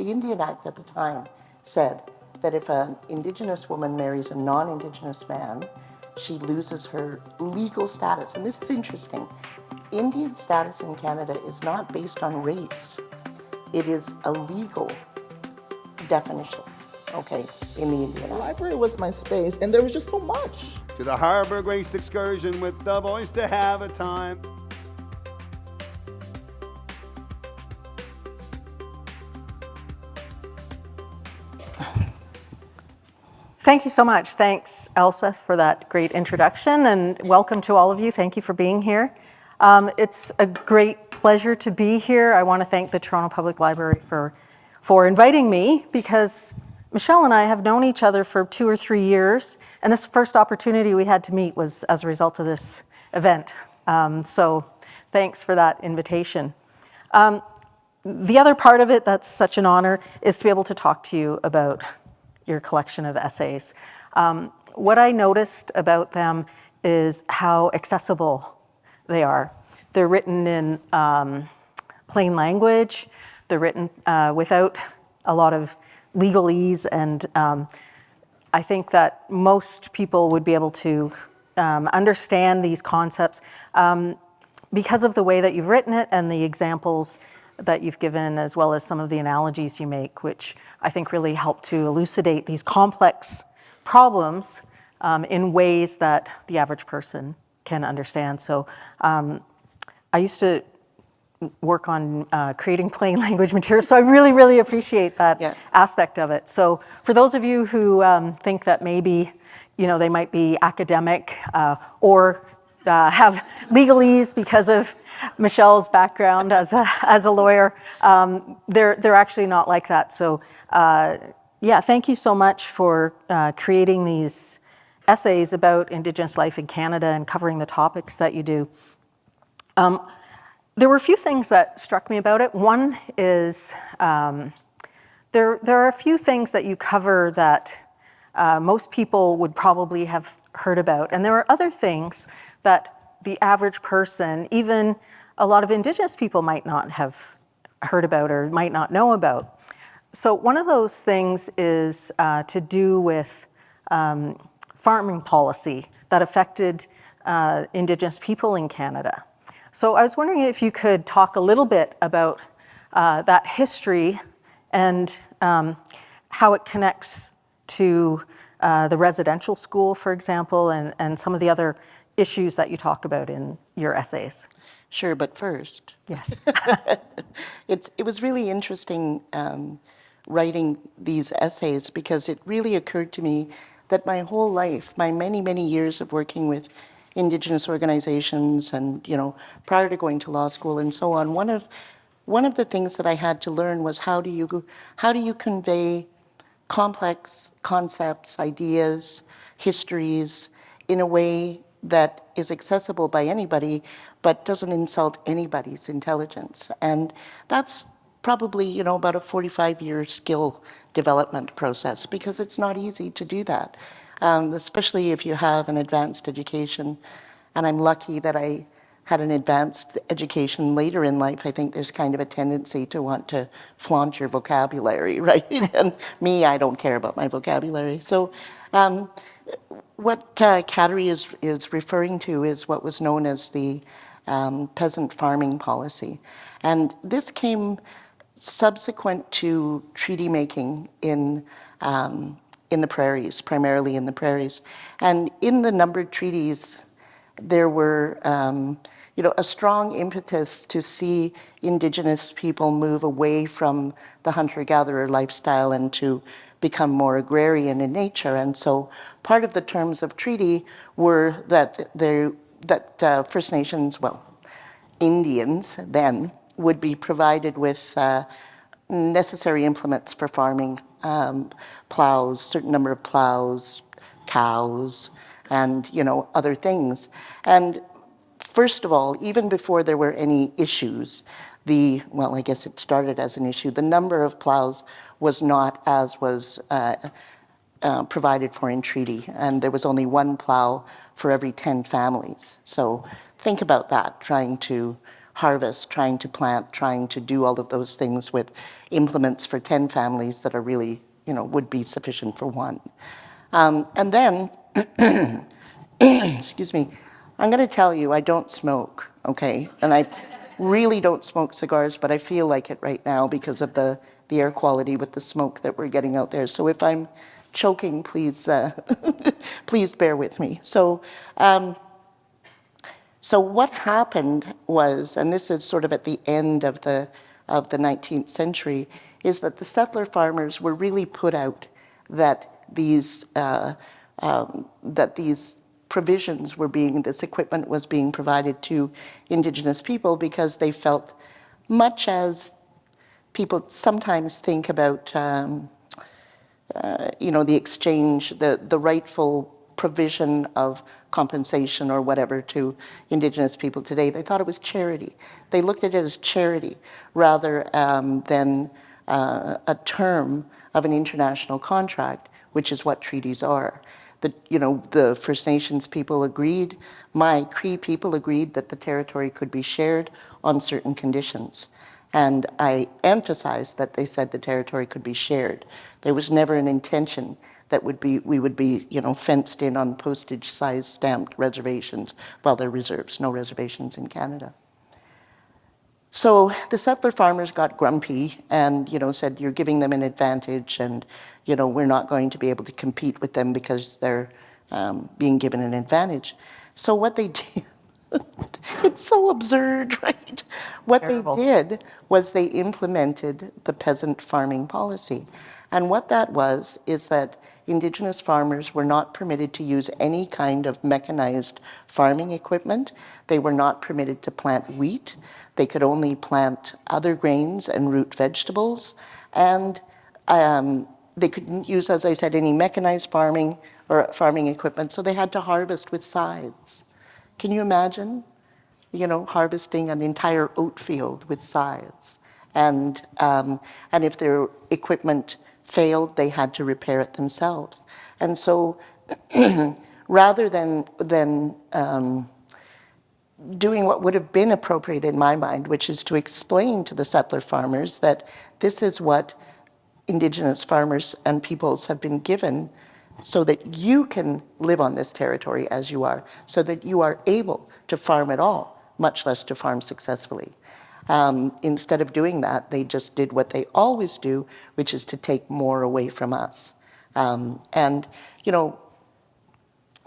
the Indian Act at the time said that if an Indigenous woman marries a non-Indigenous man, she loses her legal status. And this is interesting. Indian status in Canada is not based on race. It is a legal definition, okay, in the Indian Act. The library was my space, and there was just so much. To the Harbor Grace excursion with the boys to have a time. Thank you so much. Thanks, Elspeth, for that great introduction, and welcome to all of you. Thank you for being here. It's a great pleasure to be here. I want to thank the Toronto Public Library for inviting me, because Michelle and I have known each other for 2 or 3 years, and this first opportunity we had to meet was as a result of this event. So thanks for that invitation. The other part of it that's such an honor is to be able to talk to you about your collection of essays. What I noticed about them is how accessible they are. They're written in plain language. They're written without a lot of legalese, and I think that most people would be able to understand these concepts because of the way that you've written it and the examples that you've given, as well as some of the analogies you make, which I think really help to elucidate these complex problems in ways that the average person can understand. So I used to work on creating plain language material, so I really, really appreciate that aspect of it. So for those of you who think that maybe, they might be academic or have legalese because of Michelle's background as a lawyer, they're actually not like that. So thank you so much for creating these essays about Indigenous life in Canada and covering the topics that you do. There were a few things that struck me about it. One is there are a few things that you cover that most people would probably have heard about, and there are other things that the average person, even a lot of Indigenous people, might not have heard about or might not know about. So one of those things is to do with farming policy that affected Indigenous people in Canada. So I was wondering if you could talk a little bit about that history and how it connects to the residential school, for example, and some of the other issues that you talk about in your essays. Sure, but first. Yes. It was really interesting writing these essays, because it really occurred to me that my whole life, my many, many years of working with Indigenous organizations and, prior to going to law school and so on, one of the things that I had to learn was how do you convey complex concepts, ideas, histories in a way that is accessible by anybody, but doesn't insult anybody's intelligence. And that's probably, about a 45-year skill development process, because it's not easy to do that, especially if you have an advanced education. And I'm lucky that I had an advanced education later in life. I think there's kind of a tendency to want to flaunt your vocabulary, right? And me, I don't care about my vocabulary. So what Kateri is referring to is what was known as the peasant farming policy. And this came subsequent to treaty making in the prairies, primarily in the prairies. And in the numbered treaties, there were a strong impetus to see Indigenous people move away from the hunter-gatherer lifestyle and to become more agrarian in nature. And so part of the terms of treaty were that First Nations, Indians then, would be provided with necessary implements for farming, plows, certain number of plows, cows, and other things. And first of all, even before there were any issues, I guess it started as an issue, the number of plows was not as was provided for in treaty, and there was only one plow for every 10 families. So think about that, trying to harvest, trying to plant, trying to do all of those things with implements for 10 families that are really, would be sufficient for one. And then, excuse me, I'm going to tell you I don't smoke, okay? And I really don't smoke cigars, but I feel like it right now because of the air quality with the smoke that we're getting out there. So if I'm choking, please, please bear with me. So what happened was, and this is sort of at the end of the 19th century, is that the settler farmers were really put out that these provisions were this equipment was being provided to Indigenous people because they felt, much as people sometimes think about, the exchange, the rightful provision of compensation or whatever to Indigenous people today. They thought it was charity. They looked at it as charity rather than a term of an international contract, which is what treaties are. The First Nations people agreed, my Cree people agreed that the territory could be shared on certain conditions. And I emphasized that they said the territory could be shared. There was never an intention that we would be, fenced in on postage-size stamped reservations. Well, they're reserves, no reservations in Canada. So the settler farmers got grumpy and, said, you're giving them an advantage and, we're not going to be able to compete with them because they're being given an advantage. So what they did, it's so absurd, right? What Terrible. they did was they implemented the peasant farming policy. And what that was is that Indigenous farmers were not permitted to use any kind of mechanized farming equipment. They were not permitted to plant wheat. They could only plant other grains and root vegetables. And they couldn't use, as I said, any mechanized farming or farming equipment, so they had to harvest with scythes. Can you imagine, harvesting an entire oat field with scythes? And if their equipment failed, they had to repair it themselves. And so rather than doing what would have been appropriate in my mind, which is to explain to the settler farmers that this is what Indigenous farmers and peoples have been given so that you can live on this territory as you are, so that you are able to farm at all, much less to farm successfully. Instead of doing that, they just did what they always do, which is to take more away from us. And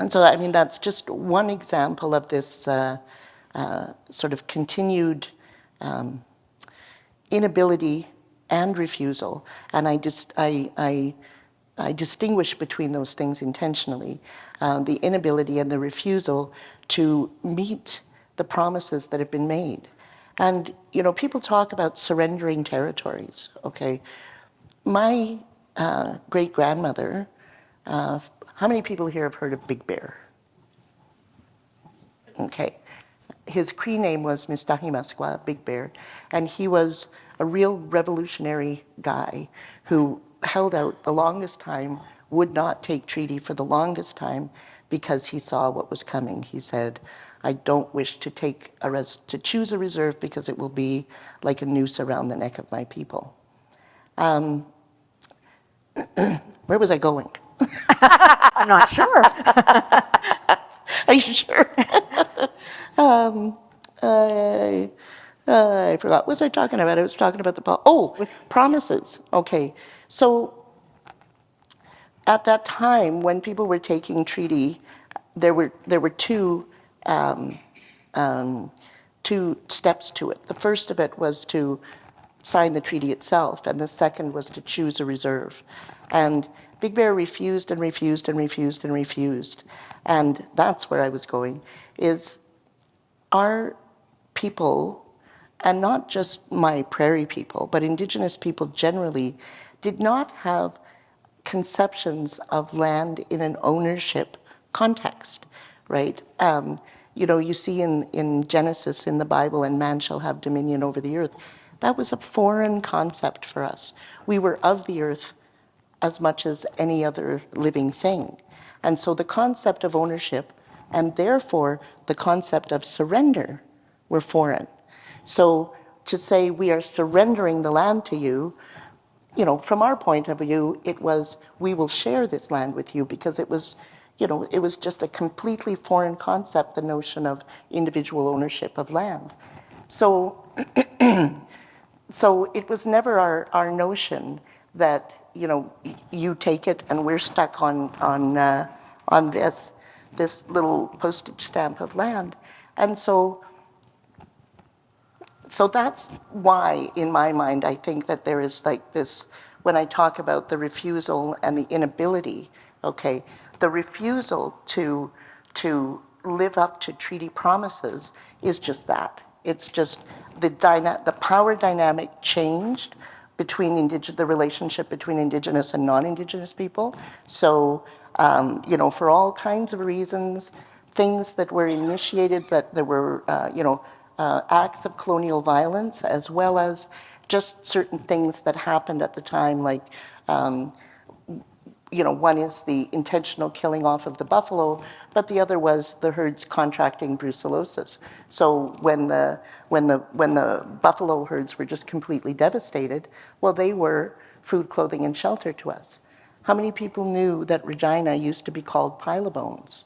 so, I mean, that's just one example of this sort of continued inability and refusal. And I distinguish between those things intentionally. The inability and the refusal to meet the promises that have been made. And, people talk about surrendering territories, okay? My great-grandmother, how many people here have heard of Big Bear? Okay. His Cree name was Mistahimaskwa, Big Bear, and he was a real revolutionary guy who held out the longest time, would not take treaty for the longest time because he saw what was coming. He said, I don't wish to to choose a reserve because it will be like a noose around the neck of my people. Where was I going? I'm not sure. Are you sure? I forgot. What was I talking about? I was talking about promises. Okay. So at that time, when people were taking treaty, there were two steps to it. The first of it was to sign the treaty itself, and the second was to choose a reserve. And Big Bear refused and refused and refused and refused. And that's where I was going, is our people, and not just my prairie people, but Indigenous people generally, did not have conceptions of land in an ownership context, right? You see in Genesis in the Bible, and man shall have dominion over the earth. That was a foreign concept for us. We were of the earth as much as any other living thing. And so the concept of ownership, and therefore the concept of surrender, were foreign. So to say we are surrendering the land to you, from our point of view, it was, we will share this land with you, because it was, it was just a completely foreign concept, the notion of individual ownership of land. So, so it was never our notion that, you take it and we're stuck on this little postage stamp of land. And so that's why, in my mind, I think that there is like this, when I talk about the refusal and the inability, okay, the refusal to live up to treaty promises is just that. It's just the power dynamic changed between the relationship between Indigenous and non-Indigenous people. So, for all kinds of reasons, things that were initiated, that there were, acts of colonial violence, as well as just certain things that happened at the time, like, one is the intentional killing off of the buffalo, but the other was the herds contracting brucellosis. So when the buffalo herds were just completely devastated, well, they were food, clothing, and shelter to us. How many people knew that Regina used to be called Pile of Bones?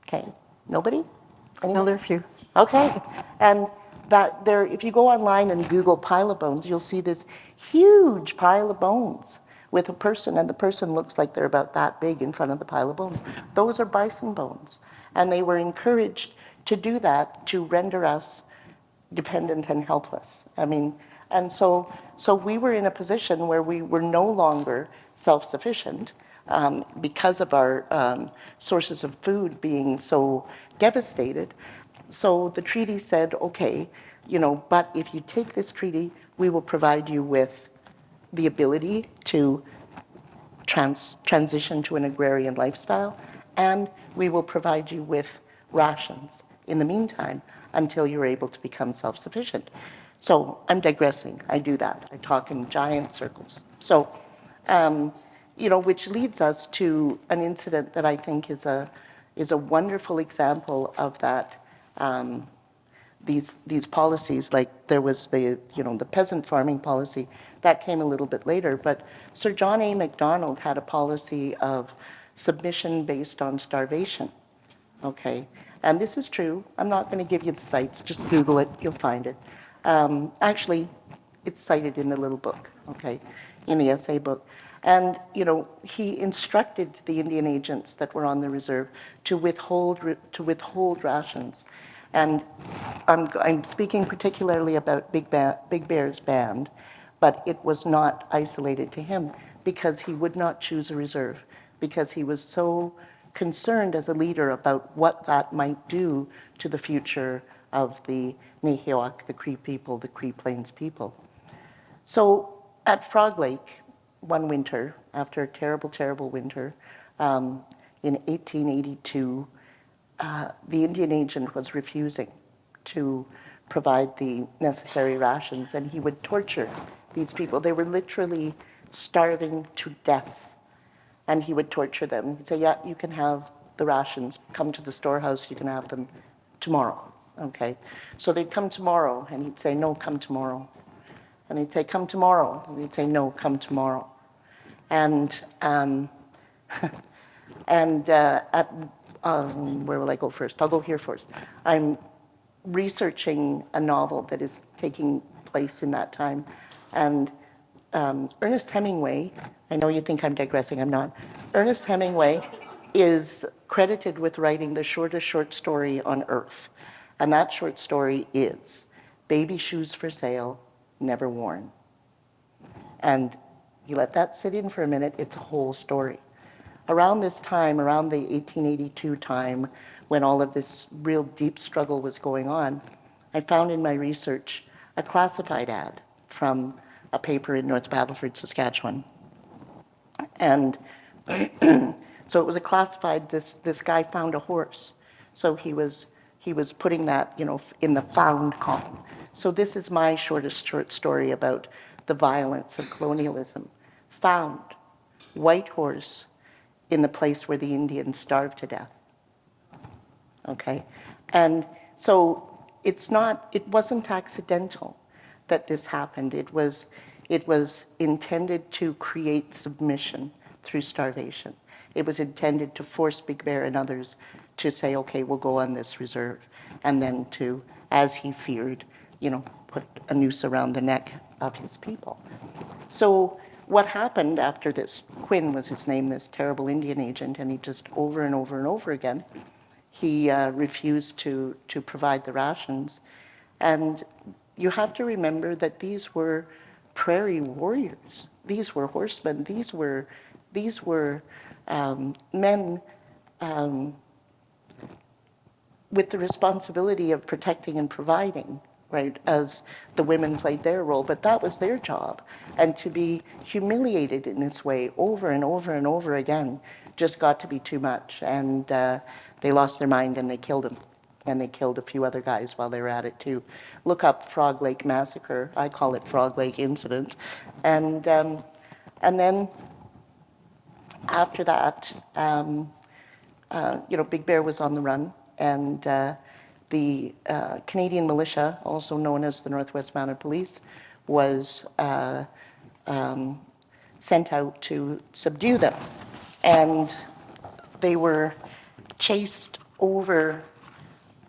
Okay, nobody? No, there are a few. Okay, and that there, if you go online and Google pile of bones, you'll see this huge pile of bones with a person, and the person looks like they're about that big in front of the pile of bones. Those are bison bones, and they were encouraged to do that to render us dependent and helpless. I mean, and so we were in a position where we were no longer self-sufficient, because of our sources of food being so devastated. So the treaty said, okay, but if you take this treaty, we will provide you with the ability to transition to an agrarian lifestyle, and we will provide you with rations in the meantime until you're able to become self-sufficient. So I'm digressing. I do that. I talk in giant circles. So, which leads us to an incident that I think is a wonderful example of that. These policies, like there was the peasant farming policy that came a little bit later, but Sir John A. Macdonald had a policy of submission based on starvation. Okay, and this is true. I'm not going to give you the sites. Just Google it. You'll find it. Actually, it's cited in the little book. Okay, in the essay book. And he instructed the Indian agents that were on the reserve to withhold rations. And I'm speaking particularly about Big Bear's band, but it was not isolated to him, because he would not choose a reserve, because he was so concerned as a leader about what that might do to the future of the Nehiyawak, the Cree people, the Cree Plains people. So at Frog Lake, one winter, after a terrible, terrible winter, in 1882, the Indian agent was refusing to provide the necessary rations, and he would torture these people. They were literally starving to death, and he would torture them. He'd say, yeah, you can have the rations, come to the storehouse, you can have them tomorrow, okay? So they'd come tomorrow, and he'd say, no, come tomorrow. And he'd say, come tomorrow, and he'd say, no, come tomorrow. And where will I go first? I'll go here first. I'm researching a novel that is taking place in that time. And Ernest Hemingway, I know you think I'm digressing, I'm not. Ernest Hemingway is credited with writing the shortest short story on earth. And that short story is Baby Shoes for Sale, Never Worn. And you let that sit in for a minute, it's a whole story. Around this time, around the 1882 time, when all of this real deep struggle was going on, I found in my research a classified ad from a paper in North Battleford, Saskatchewan. And so it was a classified, this guy found a horse. So he was putting that, in the found column. So this is my shortest short story about the violence of colonialism. Found, white horse, in the place where the Indians starved to death. Okay? And so it wasn't accidental that this happened. It was intended to create submission through starvation. It was intended to force Big Bear and others to say, okay, we'll go on this reserve, and then to, as he feared, put a noose around the neck of his people. So what happened after this, Quinn was his name, this terrible Indian agent, and he just over and over and over again, he refused to provide the rations. And you have to remember that these were prairie warriors. These were horsemen. These were men with the responsibility of protecting and providing, right, as the women played their role, but that was their job. And to be humiliated in this way over and over and over again just got to be too much. And they lost their mind and they killed him. And they killed a few other guys while they were at it too. Look up Frog Lake Massacre. I call it Frog Lake Incident. And then after that, Big Bear was on the run, and the Canadian militia, also known as the Northwest Mounted Police, was sent out to subdue them. And they were chased over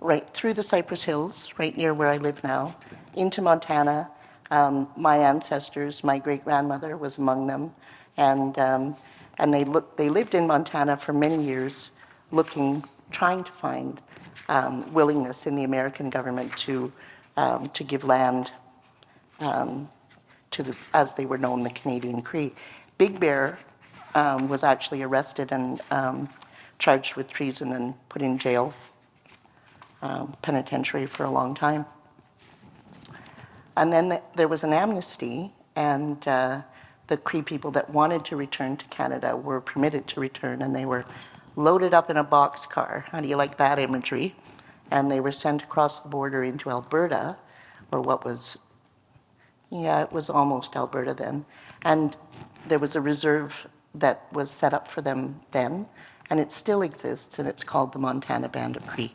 right through the Cypress Hills, right near where I live now, into Montana. My ancestors, my great-grandmother was among them, and they lived in Montana for many years, trying to find willingness in the American government to give land to the, as they were known, the Canadian Cree. Big Bear was actually arrested and charged with treason and put in jail, penitentiary for a long time. And then there was an amnesty, and the Cree people that wanted to return to Canada were permitted to return, and they were loaded up in a boxcar. How do you like that imagery? And they were sent across the border into Alberta, or what was, it was almost Alberta then. And there was a reserve that was set up for them then, and it still exists, and it's called the Montana Band of Cree.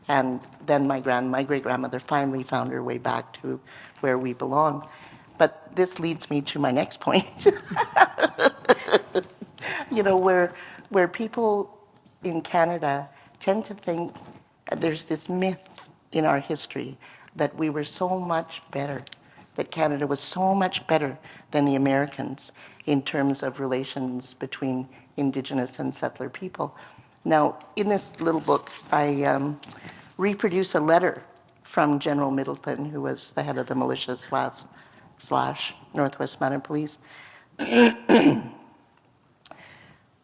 And then my great-grandmother finally found her way back to where we belong. But this leads me to my next point. Where people in Canada tend to think there's this myth in our history that we were so much better, that Canada was so much better than the Americans in terms of relations between Indigenous and settler people. Now, in this little book, I reproduce a letter from General Middleton, who was the head of the militia slash Northwest Mounted Police. I'm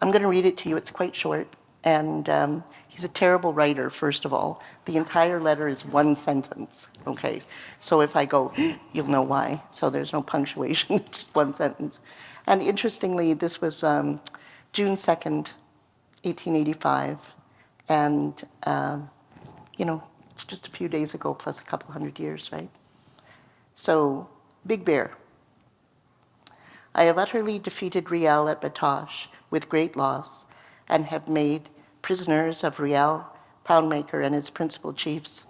going to read it to you. It's quite short. And he's a terrible writer, first of all. The entire letter is one sentence, okay? So if I go, you'll know why. So there's no punctuation, just one sentence. And interestingly, this was June 2nd, 1885. And, it's just a few days ago, plus a couple hundred years, right? So, Big Bear. I have utterly defeated Riel at Batoche with great loss, and have made prisoners of Riel, Poundmaker, and his principal chiefs.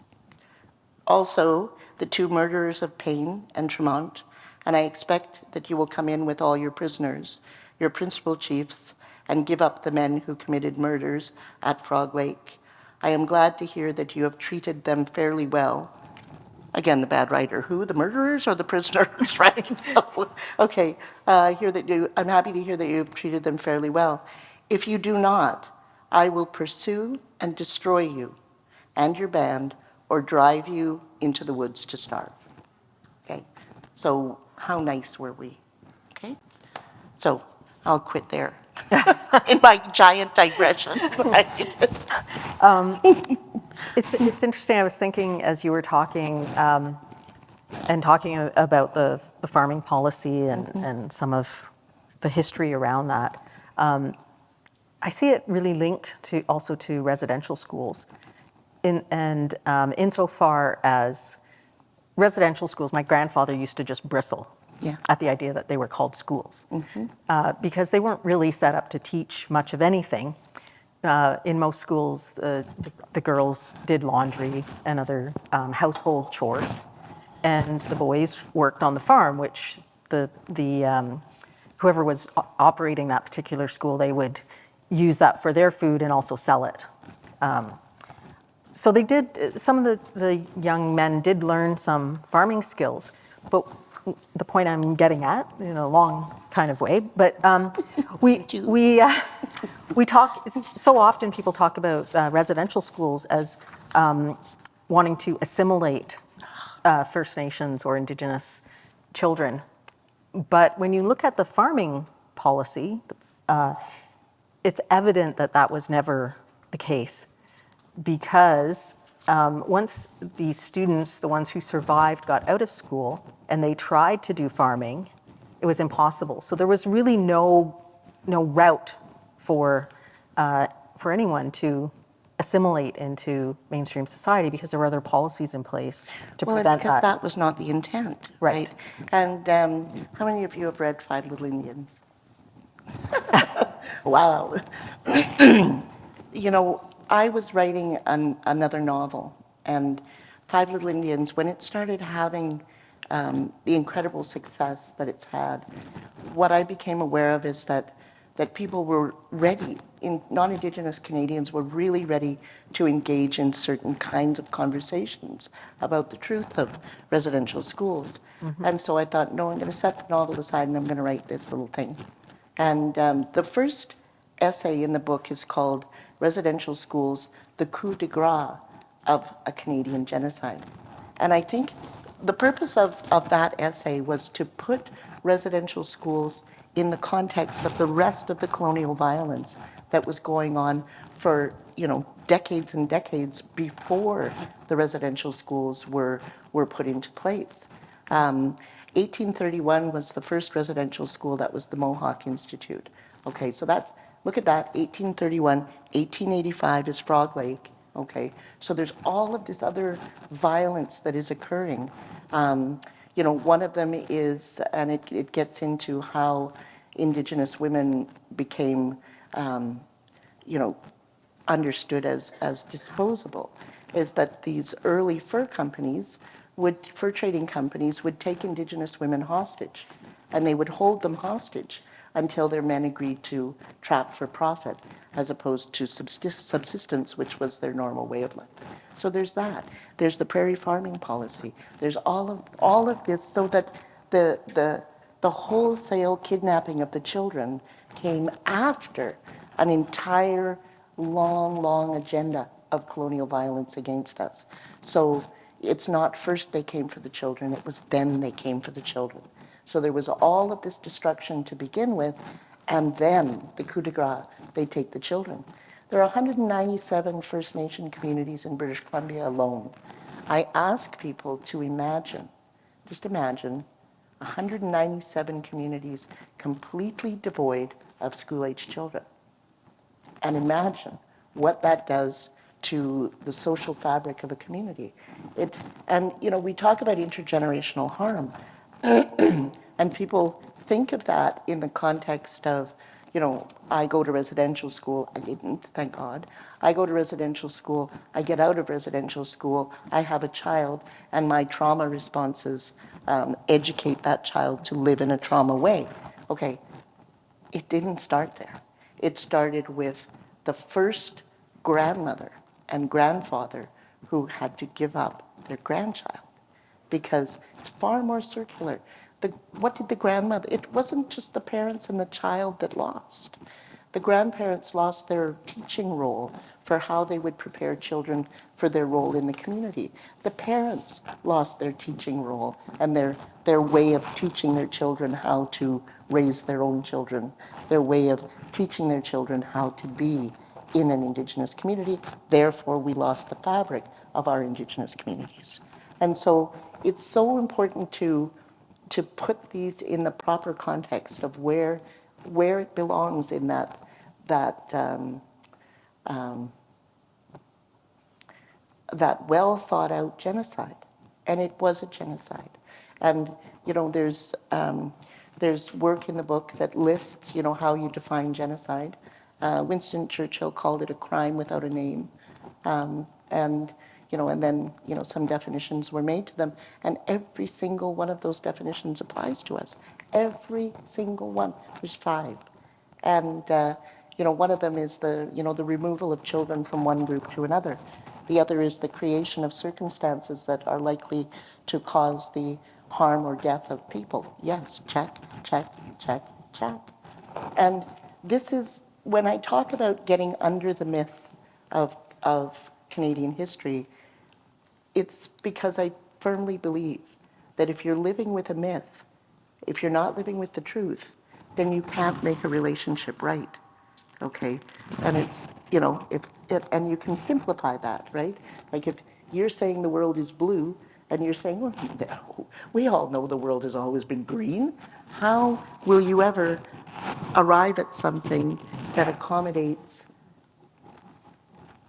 Also, the 2 murderers of Payne and Tremont, and I expect that you will come in with all your prisoners, your principal chiefs, and give up the men who committed murders at Frog Lake. I am glad to hear that you have treated them fairly well. Again, the bad writer. Who? The murderers or the prisoners, right? So, okay, I'm happy to hear that you've treated them fairly well. If you do not, I will pursue and destroy you and your band, or drive you into the woods to starve. Okay, so how nice were we? Okay, so I'll quit there in my giant digression. Right? It's interesting. I was thinking as you were talking and talking about the farming policy and some of the history around that. I see it really linked to also to residential schools, insofar as residential schools. My grandfather used to just bristle at the idea that they were called schools because they weren't really set up to teach much of anything. in most schools, the girls did laundry and other household chores, and the boys worked on the farm, which whoever was operating that particular school, they would use that for their food and also sell it. So they did, some of the young men did learn some farming skills, but the point I'm getting at, in a long kind of way, but we talk, so often people talk about residential schools as wanting to assimilate First Nations or Indigenous children. But when you look at the farming policy, it's evident that that was never the case, because once these students, the ones who survived, got out of school and they tried to do farming, it was impossible. So there was really no route for anyone to assimilate into mainstream society, because there were other policies in place to prevent because that. that was not the intent, Right. And how many of you have read Five Little Indians? Wow. You know, I was writing another novel, and Five Little Indians, when it started having the incredible success that it's had, what I became aware of is that people were ready, non-Indigenous Canadians were really ready to engage in certain kinds of conversations about the truth of residential schools. And so I thought, no, I'm going to set the novel aside and I'm going to write this little thing. And the first essay in the book is called Residential Schools, the Coup de Grace of a Canadian Genocide. And I think the purpose of that essay was to put residential schools in the context of the rest of the colonial violence that was going on for, decades and decades before the residential schools were put into place. 1831 was the first residential school. That was the Mohawk Institute. Okay, so look at that, 1831, 1885 is Frog Lake. Okay, so there's all of this other violence that is occurring. One of them is, and it gets into how Indigenous women became, understood as disposable, is that these early fur trading companies would take Indigenous women hostage, and they would hold them hostage until their men agreed to trap for profit, as opposed to subsistence, which was their normal way of life. So there's that. There's the prairie farming policy. There's all of this, so that the wholesale kidnapping of the children came after an entire long agenda of colonial violence against us. So it's not first they came for the children, it was then they came for the children. So there was all of this destruction to begin with, and then the coup de grace, they take the children. There are 197 First Nation communities in British Columbia alone. I ask people to imagine, just imagine, 197 communities completely devoid of school-age children. And imagine what that does to the social fabric of a community. We talk about intergenerational harm, and people think of that in the context of, I go to residential school. I didn't, thank God. I go to residential school. I get out of residential school. I have a child, and my trauma responses educate that child to live in a trauma way. Okay, it didn't start there. It started with the first grandmother and grandfather who had to give up their grandchild, because it's far more circular. What did the grandmother, it wasn't just the parents and the child that lost. The grandparents lost their teaching role for how they would prepare children for their role in the community. The parents lost their teaching role and their way of teaching their children how to raise their own children, their way of teaching their children how to be in an Indigenous community. Therefore, we lost the fabric of our Indigenous communities. And so it's so important to put these in the proper context of where it belongs in that well thought out genocide. And it was a genocide. And there's work in the book that lists how you define genocide. Winston Churchill called it a crime without a name. And, and then, some definitions were made to them. And every single one of those definitions applies to us. Every single one. There's 5. And, one of them is the removal of children from one group to another. The other is the creation of circumstances that are likely to cause the harm or death of people. Yes, check, check, check, check. And this is, when I talk about getting under the myth of Canadian history, it's because I firmly believe that if you're living with a myth, if you're not living with the truth, then you can't make a relationship right. Okay? And it's, and you can simplify that, right? Like if you're saying the world is blue and you're saying, well, no, we all know the world has always been green. How will you ever arrive at something that accommodates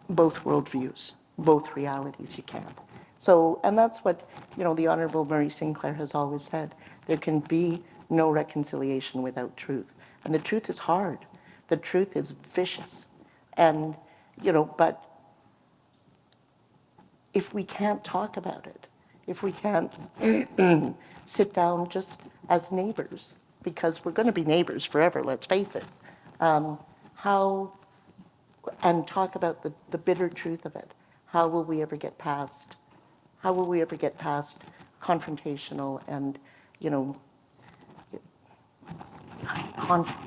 both worldviews, both realities? You can't. So, and that's what, the Honorable Murray Sinclair has always said. There can be no reconciliation without truth. And the truth is hard. The truth is vicious. And, but if we can't talk about it, if we can't sit down just as neighbors, because we're going to be neighbors forever, let's face it, how, and talk about the bitter truth of it, how will we ever get past, confrontational and,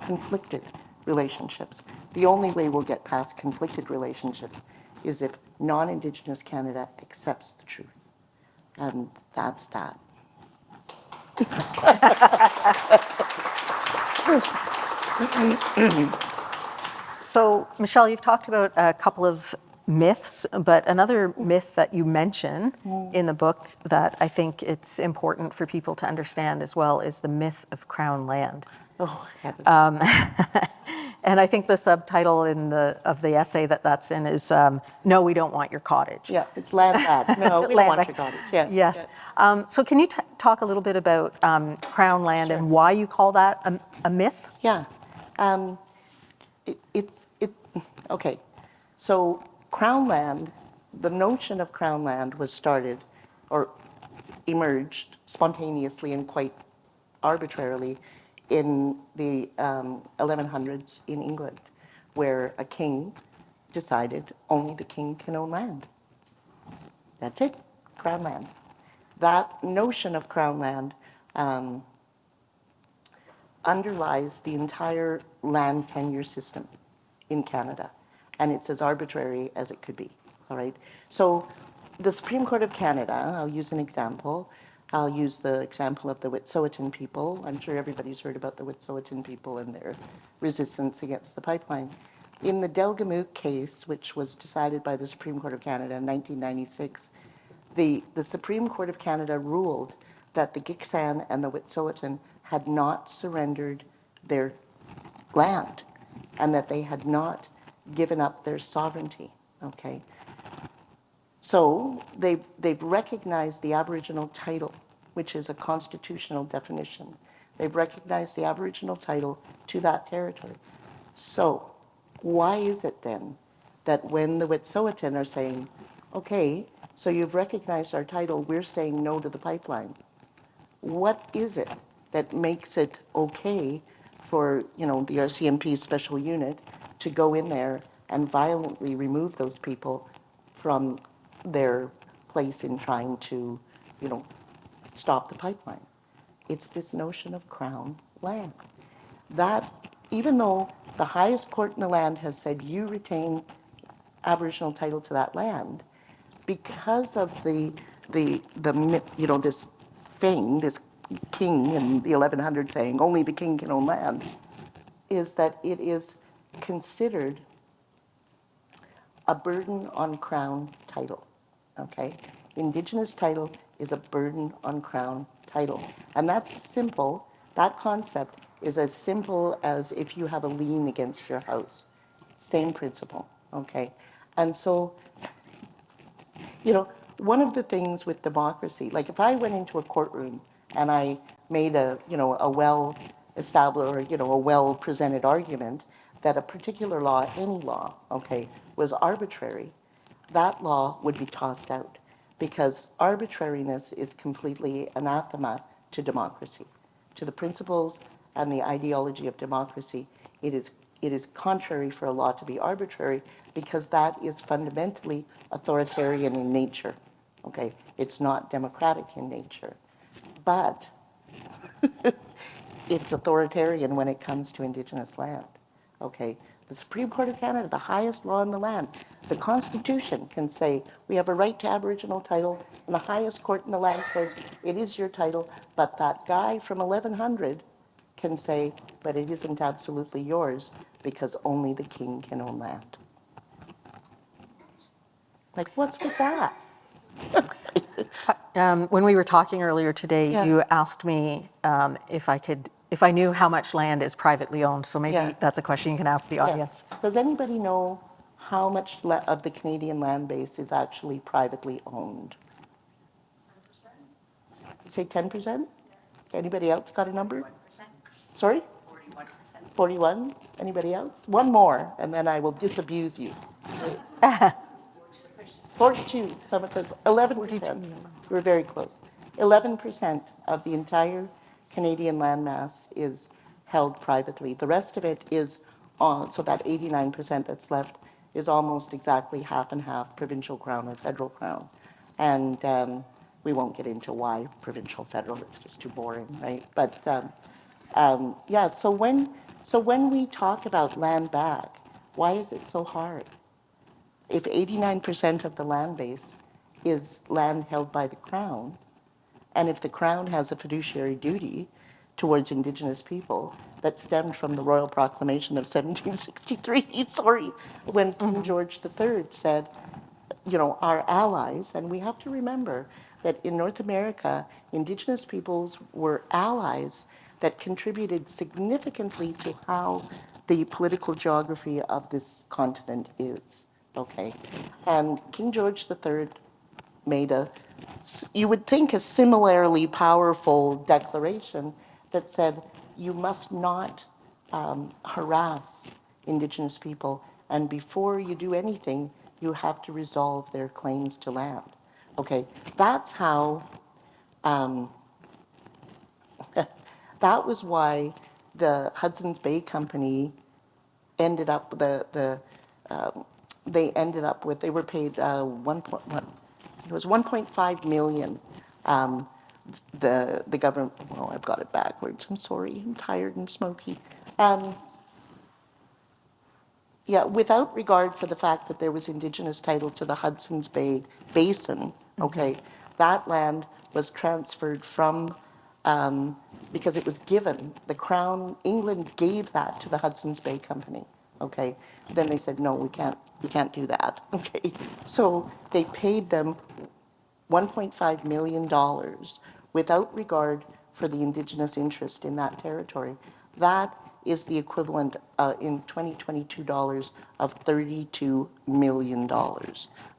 conflicted relationships? The only way we'll get past conflicted relationships is if non-Indigenous Canada accepts the truth. And that's that. So, Michelle, you've talked about a couple of myths, but another myth that you mention in the book that I think it's important for people to understand as well is the myth of Crown land. Oh, heavens. And I think the subtitle of the essay that's in is "No, we don't want your cottage." Yeah, it's land back. No, we don't Land want back. your cottage. Yeah. Yes. So can you talk a little bit about Crown land and why you call that a myth? Yeah. Okay. So Crown land, the notion of Crown land was started or emerged spontaneously and quite arbitrarily in the 1100s in England, where a king decided only the king can own land. That's it, Crown land. That notion of Crown land underlies the entire land tenure system in Canada, and it's as arbitrary as it could be, all right? So the Supreme Court of Canada, I'll use an example. I'll use the example of the Wet'suwet'en people. I'm sure everybody's heard about the Wet'suwet'en people and their resistance against the pipeline. In the Delgamuukw case, which was decided by the Supreme Court of Canada in 1996, the Supreme Court of Canada ruled that the Gitxsan and the Wet'suwet'en had not surrendered their land and that they had not given up their sovereignty, okay? So they've recognized the Aboriginal title, which is a constitutional definition. They've recognized the Aboriginal title to that territory. So why is it then that when the Wet'suwet'en are saying, okay, so you've recognized our title, we're saying no to the pipeline, what is it that makes it okay for, the RCMP special unit to go in there and violently remove those people from their place in trying to, stop the pipeline? It's this notion of Crown land. That, even though the highest court in the land has said you retain Aboriginal title to that land, because of this thing, this king in the 1100s saying only the king can own land, is that it is considered a burden on Crown title, okay? Indigenous title is a burden on Crown title. And that's simple. That concept is as simple as if you have a lien against your house. Same principle, okay? And so, one of the things with democracy, like if I went into a courtroom and I made a well-established or, a well-presented argument that a particular law, any law, okay, was arbitrary, that law would be tossed out because arbitrariness is completely anathema to democracy, to the principles and the ideology of democracy. It is contrary for a law to be arbitrary because that is fundamentally authoritarian in nature. Okay, it's not democratic in nature, but it's authoritarian when it comes to Indigenous land. Okay, the Supreme Court of Canada, the highest law in the land, the Constitution can say we have a right to Aboriginal title, and the highest court in the land says it is your title, but that guy from 1100 can say, but it isn't absolutely yours because only the king can own land. Like, what's with that? When we were talking earlier today, Yeah. you asked me if I knew how much land is privately owned. So maybe Yeah. that's a question you can ask the audience. Yeah. Does anybody know how much of the Canadian land base is actually privately owned? Say 10%? Anybody else got a number? 41%. Sorry? 41%. 41? Anybody else? One more, and then I will disabuse you. 42, some of the 11%. We're very close. 11% of the entire Canadian landmass is held privately. The rest of it is, so that 89% that's left is almost exactly half and half provincial crown or federal crown. And we won't get into why provincial federal, it's just too boring, right? But yeah, so when we talk about land back, why is it so hard? If 89% of the land base is land held by the Crown, and if the Crown has a fiduciary duty towards Indigenous people that stemmed from the Royal Proclamation of 1763, sorry, when King George III said, you know, our allies, and we have to remember that in North America, Indigenous peoples were allies that contributed significantly to how the political geography of this continent is, okay? And King George III made you would think a similarly powerful declaration that said, you must not harass Indigenous people, and before you do anything, you have to resolve their claims to land. Okay, that's how, that was why the Hudson's Bay Company ended up, they ended up with, they were paid it was 1.5 million. The government, well, I've got it backwards, I'm sorry, I'm tired and smoky. Yeah, without regard for the fact that there was Indigenous title to the Hudson's Bay Basin, okay, that land was transferred from, because it was given, the Crown, England gave that to the Hudson's Bay Company, okay? Then they said, no, we can't do that, okay? So they paid them $1.5 million without regard for the Indigenous interest in that territory. That is the equivalent in 2022 dollars of $32 million,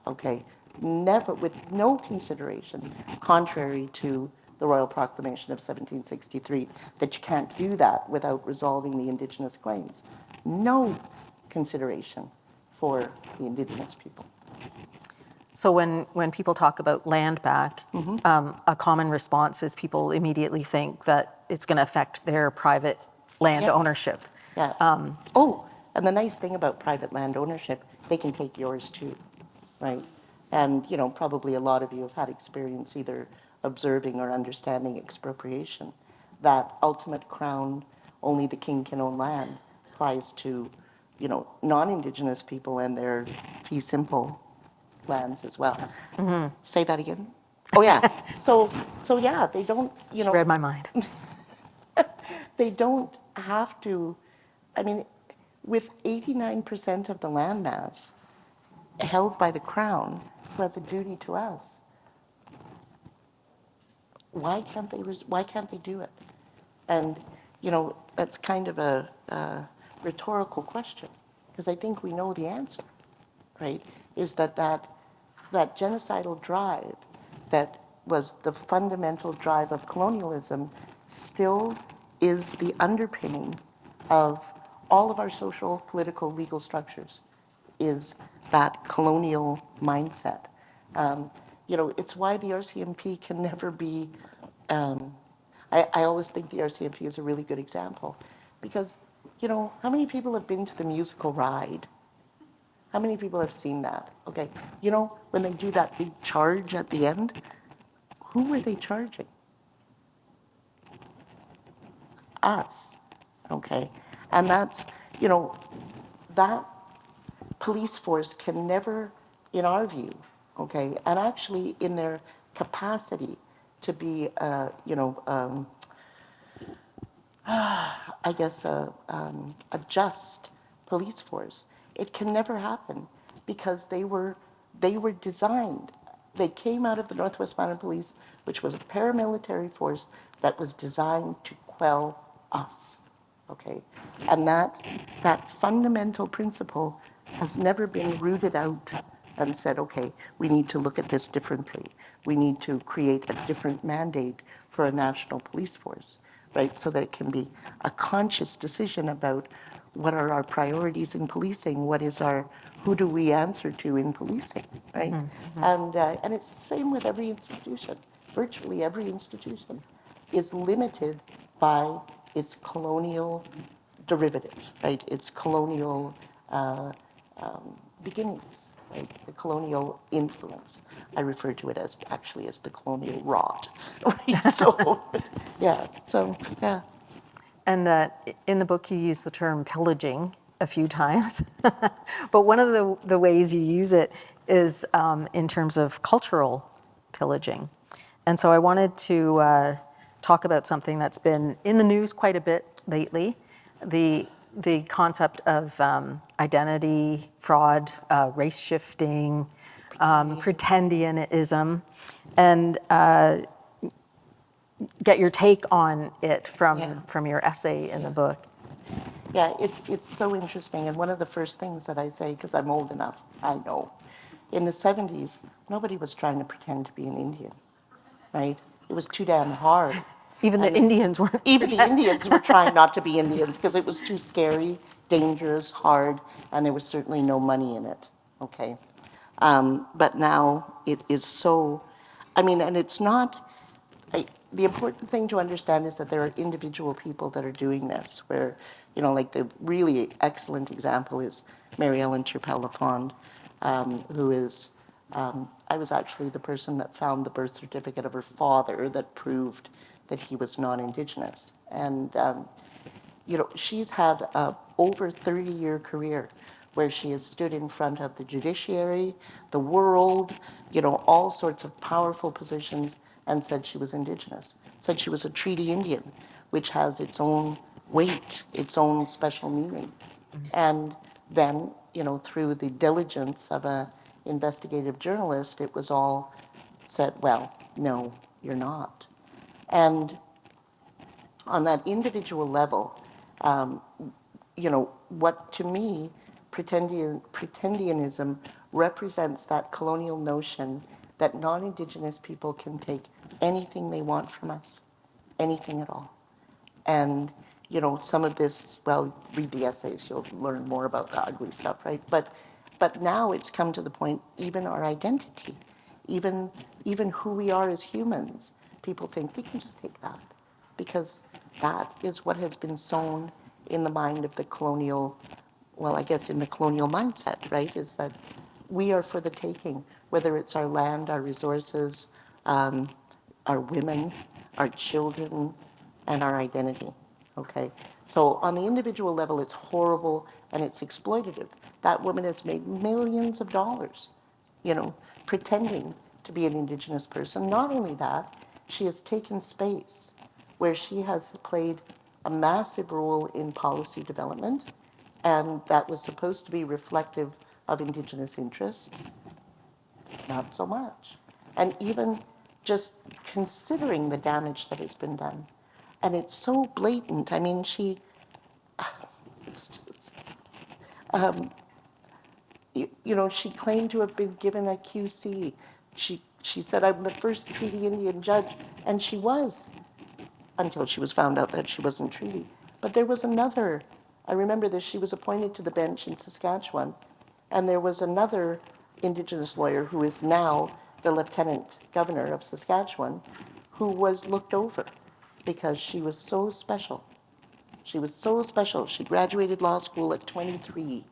okay? Never, with no consideration, contrary to the Royal Proclamation of 1763, that you can't do that without resolving the Indigenous claims. No consideration for the Indigenous people. So when people talk about land back, a common response is people immediately think that it's going to affect their private land ownership. Yeah. Oh, and the nice thing about private land ownership, they can take yours too, right? And, you know, probably a lot of you have had experience either observing or understanding expropriation. That ultimate crown, only the king can own land, applies to, you know, non-Indigenous people and their fee simple lands as well. Say that again? Oh, yeah. So yeah, they don't, you Just know. read my mind. They don't have to, I mean, with 89% of the landmass held by the Crown, who has a duty to us, why can't they do it? And, you know, that's kind of a rhetorical question, because I think we know the answer, right? Is that genocidal drive that was the fundamental drive of colonialism still is the underpinning of all of our social, political, legal structures is that colonial mindset. It's why the RCMP can never be, I always think the RCMP is a really good example because, how many people have been to the musical Ride? How many people have seen that? Okay, when they do that big charge at the end, who were they charging? Us, okay? And that's, that police force can never, in our view, okay, and actually in their capacity to be, I guess, a just police force, it can never happen because they were designed. They came out of the Northwest Mounted Police, which was a paramilitary force that was designed to quell us. Okay, and that fundamental principle has never been rooted out and said, okay, we need to look at this differently. We need to create a different mandate for a national police force, right? So that it can be a conscious decision about what are our priorities in policing, who do we answer to in policing, right? And it's the same with every institution. Virtually every institution is limited by its colonial derivative, right? Its colonial beginnings, right? The colonial influence. I refer to it as actually as the colonial rot, right? So, yeah. And in the book, you use the term pillaging a few times. But one of the ways you use it is in terms of cultural pillaging. And so I wanted to talk about something that's been in the news quite a bit lately, the concept of identity fraud, race shifting, pretendianism, and get your take on it from your essay in the book. Yeah, it's so interesting. And one of the first things that I say, because I'm old enough, I know, in the 70s, nobody was trying to pretend to be an Indian, right? It was too damn hard. Even I the mean, Indians weren't. even the Indians were trying not to be Indians because it was too scary, dangerous, hard, and there was certainly no money in it, okay? But now it is so, and it's not, the important thing to understand is that there are individual people that are doing this, where, like the really excellent example is Mary Ellen Turpel-Lafond, who is, I was actually the person that found the birth certificate of her father that proved that he was non-Indigenous. And, she's had a over 30-year career where she has stood in front of the judiciary, the world, all sorts of powerful positions, and said she was Indigenous, said she was a treaty Indian, which has its own weight, its own special meaning. And then, through the diligence of an investigative journalist, it was all said, well, no, you're not. And on that individual level, what to me, Pretendianism represents that colonial notion that non-Indigenous people can take anything they want from us, anything at all. And, some of this, well, read the essays, you'll learn more about the ugly stuff, right? But now it's come to the point, even our identity, even who we are as humans, people think we can just take that because that is what has been sown in the mind of the colonial, well, I guess in the colonial mindset, right? Is that we are for the taking, whether it's our land, our resources, our women, our children, and our identity, okay? So on the individual level, it's horrible and it's exploitative. That woman has made millions of dollars, pretending to be an Indigenous person. Not only that, she has taken space where she has played a massive role in policy development, and that was supposed to be reflective of Indigenous interests. Not so much. And even just considering the damage that has been done. And it's so blatant. It's just, she claimed to have been given a QC. She said, I'm the first treaty Indian judge, and she was, until she was found out that she wasn't treaty. But there was another I remember that she was appointed to the bench in Saskatchewan, and there was another Indigenous lawyer who is now the Lieutenant Governor of Saskatchewan, who was looked over because she was so special. She was so special. She graduated law school at 23.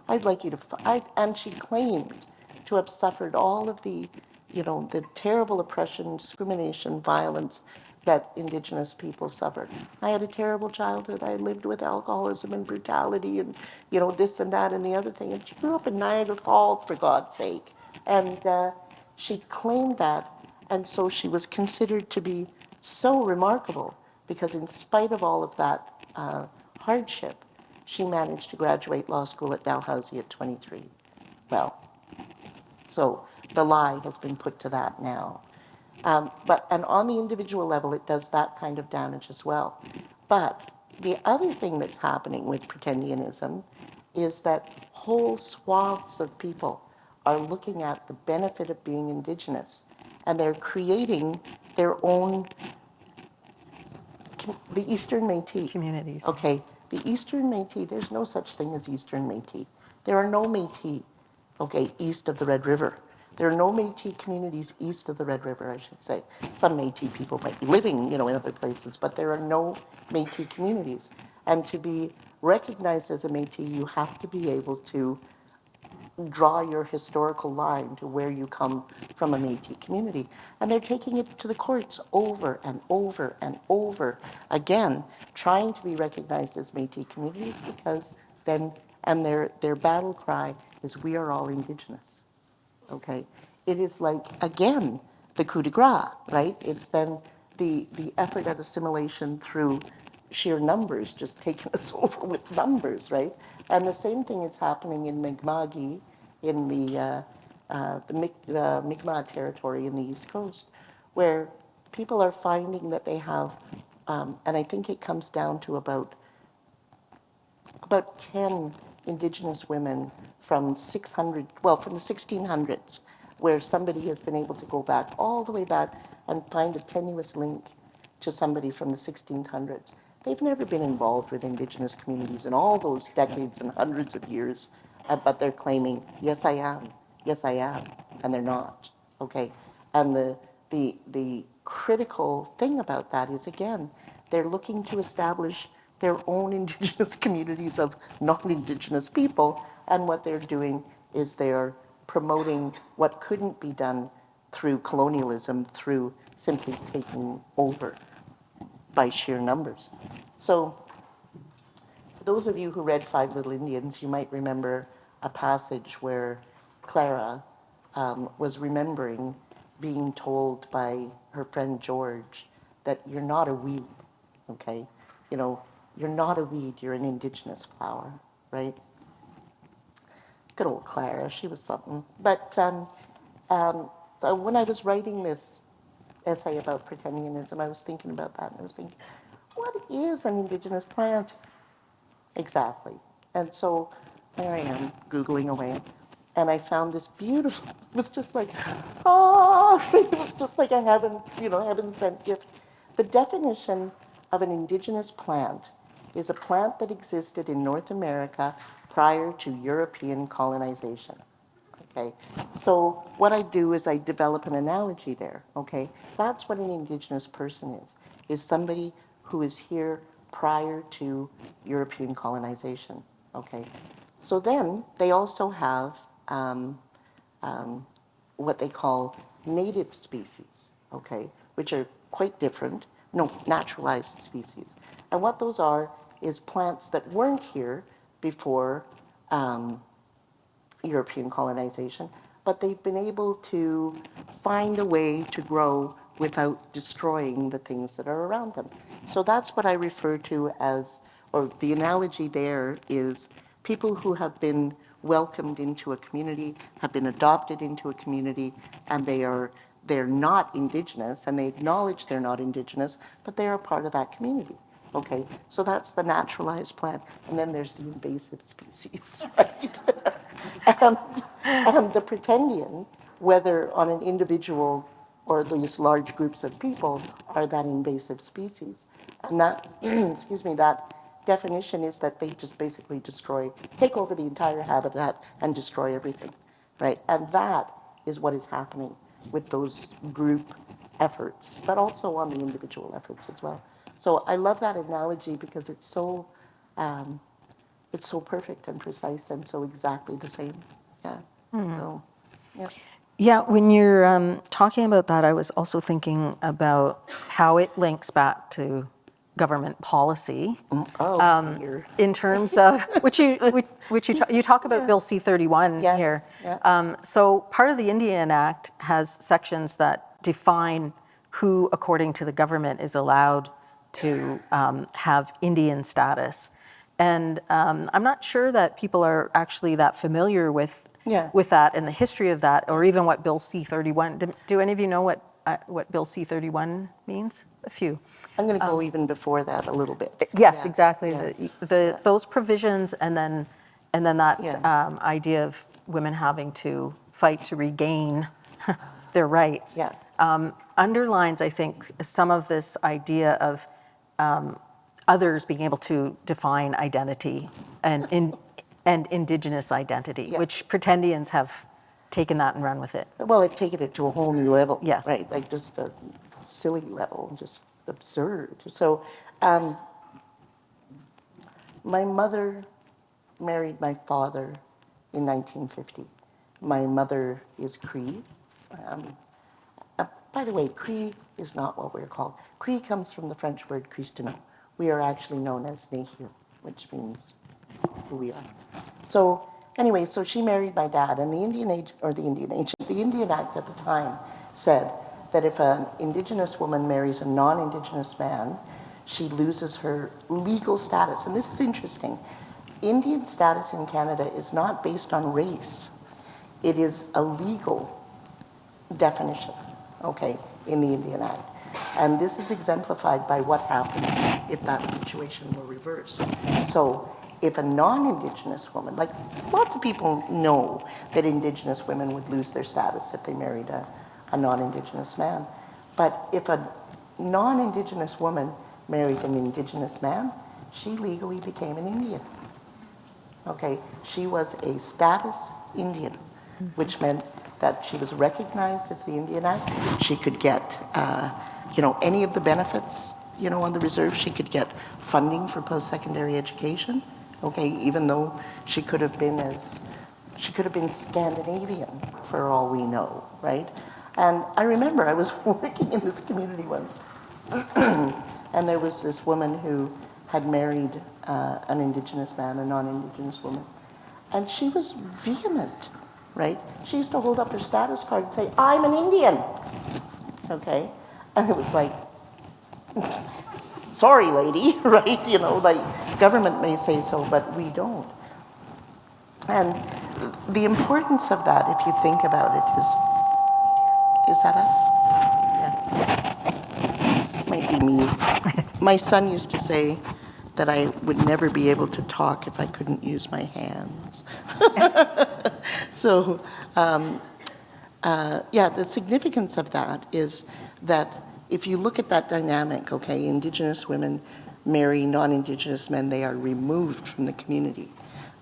I'd like you to, and she claimed to have suffered all of the, the terrible oppression, discrimination, violence that Indigenous people suffered. I had a terrible childhood. I lived with alcoholism and brutality and, this and that and the other thing. And she grew up in Niagara Falls, for God's sake. And she claimed that, and so she was considered to be so remarkable because in spite of all of that hardship, she managed to graduate law school at Dalhousie at 23. Well, so the lie has been put to that now. And on the individual level, it does that kind of damage as well. But the other thing that's happening with Pretendianism is that whole swaths of people are looking at the benefit of being Indigenous, and they're creating their own, the Eastern Métis. Communities. Okay, the Eastern Métis, there's no such thing as Eastern Métis. There are no Métis, okay, east of the Red River. There are no Métis communities east of the Red River, I should say. Some Métis people might be living, in other places, but there are no Métis communities. And to be recognized as a Métis, you have to be able to draw your historical line to where you come from a Métis community. And they're taking it to the courts over and over and over again, trying to be recognized as Métis communities because then, and their battle cry is, we are all Indigenous, okay? It is like, again, the coup de grace, right? It's then the effort at assimilation through sheer numbers, just taking us over with numbers, right? And the same thing is happening in Mi'kma'ki, in the Mi'kmaq territory in the East Coast, where people are finding that they have, and I think it comes down to about 10 Indigenous women from 600, well, from the 1600s, where somebody has been able to go back, all the way back, and find a tenuous link to somebody from the 1600s. They've never been involved with Indigenous communities in all those decades and hundreds of years, but they're claiming, yes I am, and they're not, okay? And the critical thing about that is, again, they're looking to establish their own Indigenous communities of non-Indigenous people, and what they're doing is they're promoting what couldn't be done through colonialism, through simply taking over by sheer numbers. So for those of you who read Five Little Indians, you might remember a passage where Clara was remembering being told by her friend George that you're not a weed, okay? You're not a weed, you're an Indigenous flower, right? Good old Clara, she was something. But when I was writing this essay about Pretendianism, I was thinking about that, and I was thinking, what is an Indigenous plant? Exactly. And so there I am, Googling away. And I found this beautiful, it was just like, it was just like a heaven sent gift. The definition of an indigenous plant is a plant that existed in North America prior to European colonization. Okay, so what I do is I develop an analogy there, okay? That's what an Indigenous person is somebody who is here prior to European colonization, okay? So then they also have what they call native species, okay, which are quite different, no, naturalized species. And what those are is plants that weren't here before European colonization, but they've been able to find a way to grow without destroying the things that are around them. So that's what I refer to as, or the analogy there is people who have been welcomed into a community, have been adopted into a community, and they're not Indigenous, and they acknowledge they're not Indigenous, but they are part of that community. Okay, so that's the naturalized plant, and then there's the invasive species, right? and the pretendian, whether on an individual or these large groups of people, are that invasive species. And that, excuse me, that definition is that they just basically take over the entire habitat and destroy everything, right? And that is what is happening with those group efforts, but also on the individual efforts as well. So I love that analogy because it's so perfect and precise and so exactly the same. Yeah. So, yeah. Yeah, when you're talking about that, I was also thinking about how it links back to government policy Oh, dear. in terms of you talk about Bill C-31 Yeah, here. yeah. So part of the Indian Act has sections that define who, according to the government, is allowed to have Indian status. And I'm not sure that people are actually that familiar with Yeah. that and the history of that, or even what Bill C-31. Do any of you know what Bill C-31 means? A few. I'm going to go even before that a little bit. Yes, Yeah, exactly. yeah, Those provisions, and then that Yeah. idea of women having to fight to regain their rights yeah. underlines, I think, some of this idea of others being able to define identity and Indigenous identity, Yeah. which Pretendians have taken that and run with it. Well, it's taken it to a whole new level, Yes. right? Like just a silly level, just absurd. So, um, my mother married my father in 1950. My mother is Cree. Um, by the way, Cree is not what we're called. Cree comes from the French word Christiano. We are actually known as Nehil, which means who we are. So anyway, so she married my dad, and the Indian Act at the time said that if an Indigenous woman marries a non-Indigenous man, she loses her legal status. And this is interesting. Indian status in Canada is not based on race. It is a legal definition, okay, in the Indian Act. And this is exemplified by what happens if that situation were reversed. So if a non-Indigenous woman, like lots of people know that Indigenous women would lose their status if they married a non-Indigenous man. But if a non-Indigenous woman married an Indigenous man, she legally became an Indian. Okay, she was a status Indian, which meant that she was recognized as the Indian Act. She could get, any of the benefits, on the reserve. She could get funding for post-secondary education. Okay, even though she could have been Scandinavian for all we know, right? And I remember I was working in this community once, and there was this woman who had married an Indigenous man, a non-Indigenous woman, and she was vehement, right? She used to hold up her status card and say, "I'm an Indian," okay? And it was like, sorry, lady, right? Like government may say so, but we don't. And the importance of that, if you think about it, is that us? Yes. Might be me. My son used to say that I would never be able to talk if I couldn't use my hands. So, the significance of that is that if you look at that dynamic, okay, Indigenous women marry non-Indigenous men, they are removed from the community,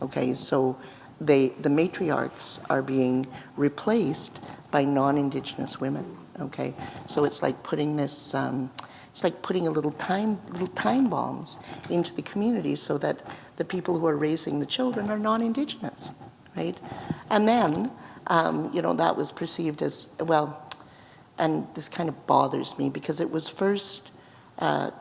okay? So the matriarchs are being replaced by non-Indigenous women, okay? So it's like putting this, it's like putting little time bombs into the community so that the people who are raising the children are non-Indigenous, right? And then, that was perceived as, well, and this kind of bothers me because it was first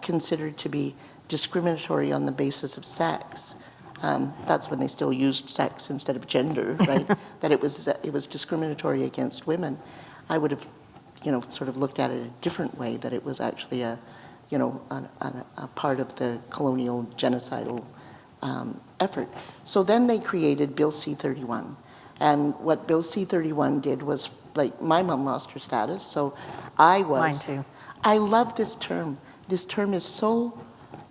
considered to be discriminatory on the basis of sex. That's when they still used sex instead of gender, right? That it was discriminatory against women. I would have, sort of looked at it a different way, that it was actually a part of the colonial genocidal effort. So then they created Bill C-31. And what Bill C-31 did was, like, my mom lost her status, so I was... Mine too. I love this term. This term is so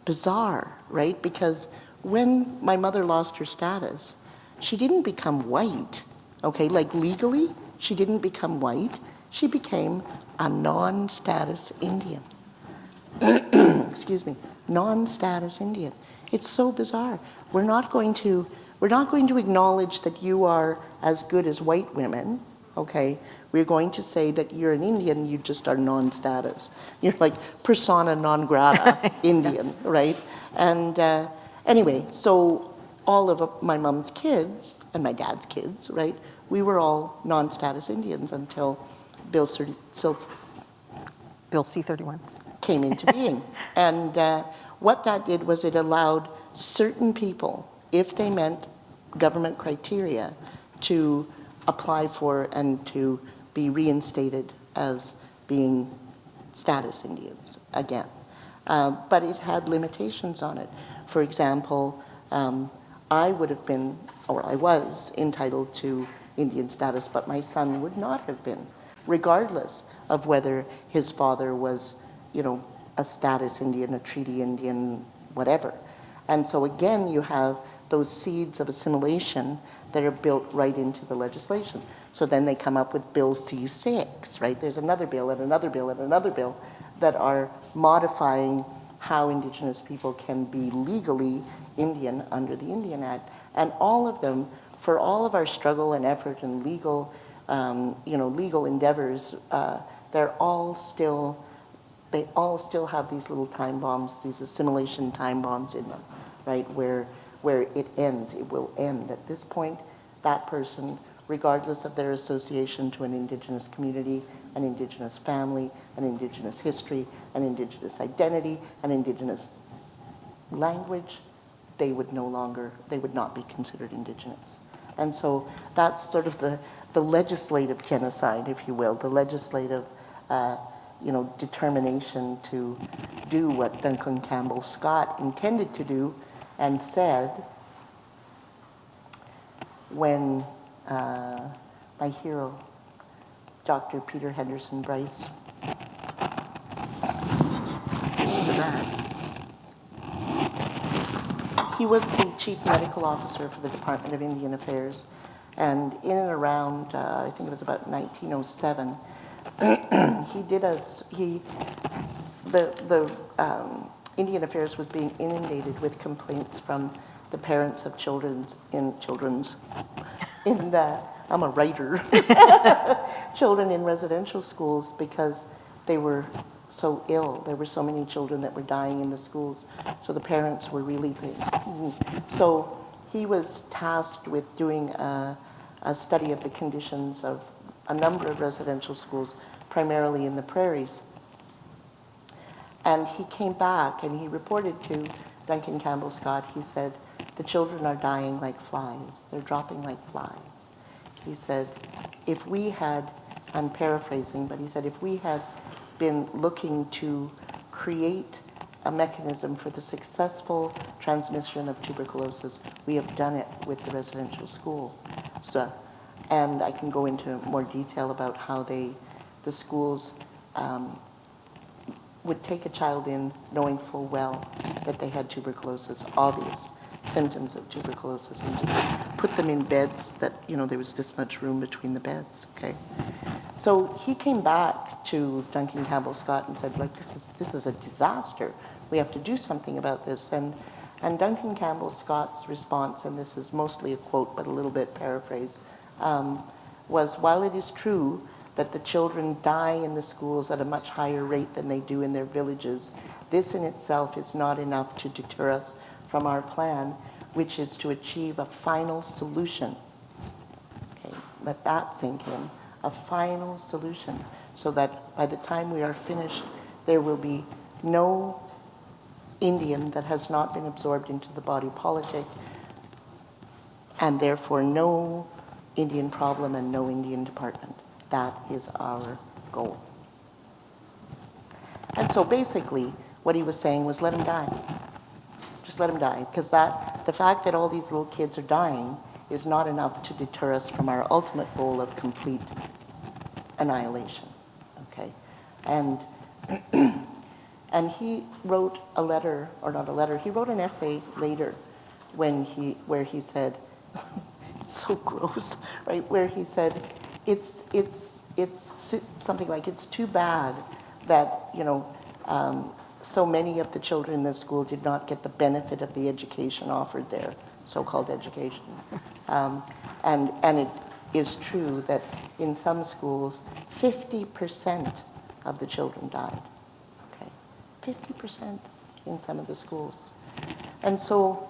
bizarre, right? Because when my mother lost her status, she didn't become white, okay? Like, legally, she didn't become white. She became a non-status Indian. excuse me, non-status Indian. It's so bizarre. We're not going to acknowledge that you are as good as white women, okay? We're going to say that you're an Indian, you just are non-status. You're like persona non grata Indian, Yes. right? And anyway, so all of my mom's kids and my dad's kids, right? We were all non-status Indians until Bill Bill C-31. came into being. And what that did was it allowed certain people, if they met government criteria, to apply for and to be reinstated as being status Indians again. But it had limitations on it. For example, I would have been, or I was, entitled to Indian status, but my son would not have been, regardless of whether his father was, you know, a status Indian, a treaty Indian, whatever. And so again, you have those seeds of assimilation that are built right into the legislation. So then they come up with Bill C-6, right? There's another bill and another bill and another bill that are modifying how Indigenous people can be legally Indian under the Indian Act. And all of them, for all of our struggle and effort and legal, legal endeavors, they all still have these little time bombs, these assimilation time bombs in them, right? Where it ends, it will end. At this point, that person, regardless of their association to an Indigenous community, an Indigenous family, an Indigenous history, an Indigenous identity, an Indigenous language, they would not be considered Indigenous. And so that's sort of the legislative genocide, if you will, the legislative determination to do what Duncan Campbell Scott intended to do and said when my hero, Dr. Peter Henderson Bryce, he was the chief medical officer for the Department of Indian Affairs, and in and around, I think it was about 1907, Indian Affairs was being inundated with complaints from the parents of I'm a writer, children in residential schools because they were so ill. There were so many children that were dying in the schools. So the parents were really So he was tasked with doing a study of the conditions of a number of residential schools, primarily in the prairies. And he came back and he reported to Duncan Campbell Scott, he said, the children are dying like flies. They're dropping like flies. He said, if we had, I'm paraphrasing, but he said, if we had been looking to create a mechanism for the successful transmission of tuberculosis, we have done it with the residential school. So, and I can go into more detail about how the schools would take a child in knowing full well that they had tuberculosis, obvious symptoms of tuberculosis, and just put them in beds that, there was this much room between the beds, okay? So he came back to Duncan Campbell Scott and said, this is a disaster. We have to do something about this. And Duncan Campbell Scott's response, and this is mostly a quote, but a little bit paraphrased, was, while it is true that the children die in the schools at a much higher rate than they do in their villages, this in itself is not enough to deter us from our plan, which is to achieve a final solution. Okay, let that sink in. A final solution, so that by the time we are finished, there will be no Indian that has not been absorbed into the body politic, and therefore no Indian problem and no Indian department. That is our goal. And so basically, what he was saying was, let them die. Just let them die, because the fact that all these little kids are dying is not enough to deter us from our ultimate goal of complete annihilation, okay? And and he wrote a letter, or not a letter, he wrote an essay later where he said, it's so gross, right? Where he said, it's something like, it's too bad that, so many of the children in the school did not get the benefit of the education offered there, so-called education. And it is true that in some schools, 50% of the children died. Okay, 50% in some of the schools. And so,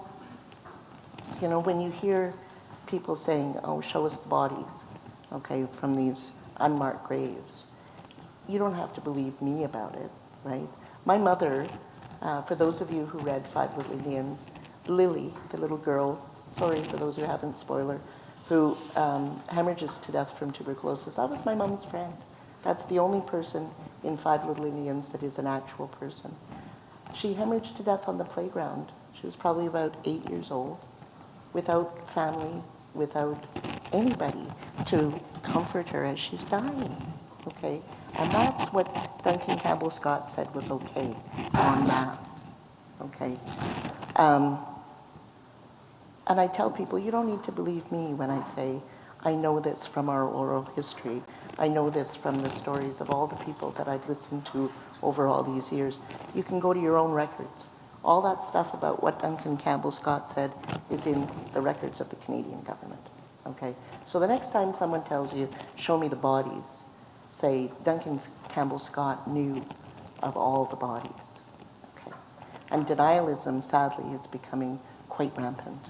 you know, when you hear people saying, oh, show us the bodies, okay, from these unmarked graves, you don't have to believe me about it, right? My mother, for those of you who read Five Little Indians, Lily, the little girl, sorry for those who haven't, spoiler, who hemorrhages to death from tuberculosis, that was my mom's friend. That's the only person in Five Little Indians that is an actual person. She hemorrhaged to death on the playground. She was probably about 8 years old, without family, without anybody to comfort her as she's dying, okay? And that's what Duncan Campbell Scott said was okay, en masse, okay? And I tell people, you don't need to believe me when I say, I know this from our oral history. I know this from the stories of all the people that I've listened to over all these years. You can go to your own records. All that stuff about what Duncan Campbell Scott said is in the records of the Canadian government, okay? So the next time someone tells you, show me the bodies, say, Duncan Campbell Scott knew of all the bodies, okay? And denialism, sadly, is becoming quite rampant.